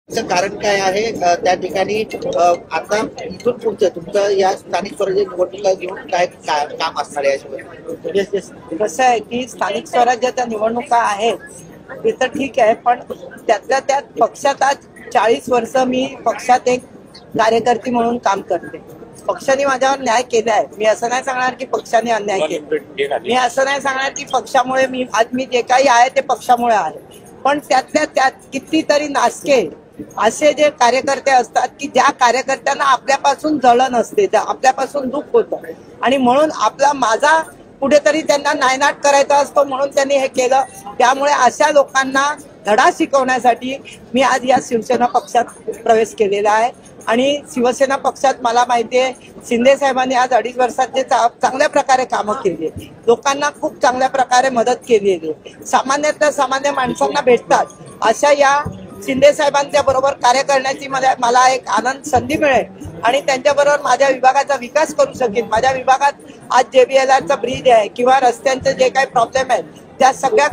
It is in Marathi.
कारण काय आहे त्या ठिकाणी आता इथून पुढचं तुमचं या स्थानिक स्वराज्य निवडणुका घेऊन काय काम असणार आहे? कसं आहे की स्थानिक स्वराज्याच्या निवडणुका आहेत ते तर ठीक आहे, पण त्यातल्या त्यात पक्षात आज 40 वर्ष मी पक्षात एक कार्यकर्ती म्हणून काम करते. पक्षाने माझ्यावर न्याय केलाय. मी असं नाही सांगणार की पक्षाने अन्याय केला. मी असं नाही सांगणार की पक्षामुळे मी जे काही आहे ते पक्षामुळे आहे. पण त्यातल्या त्यात कितीतरी नासके असे जे कार्यकर्ते असतात की ज्या कार्यकर्त्यांना आपल्यापासून जळण असते, आपल्यापासून दुःख होतं आणि म्हणून माझा कुठेतरी त्यांना नायनाट करायचा असतो म्हणून त्यांनी हे केलं. त्यामुळे अशा लोकांना धडा शिकवण्यासाठी मी आज या शिवसेना पक्षात प्रवेश केलेला आहे. आणि शिवसेना पक्षात मला माहिती आहे शिंदे साहेबांनी आज 2.5 वर्षात जे चांगल्या प्रकारे कामं केली, लोकांना खूप चांगल्या प्रकारे मदत केलेली आहे, सामान्यातल्या सामान्य माणसांना भेटतात, अशा या शिंदे साहेबांच्या बरोबर कार्य करण्याची मला एक आनंद संधी मिळेल आणि त्यांच्याबरोबर माझ्या विभागाचा विकास करू शकेन. माझ्या विभागात आज JBLRचा ब्रिज आहे किंवा रस्त्यांचे जे काही प्रॉब्लेम आहेत त्या सगळ्या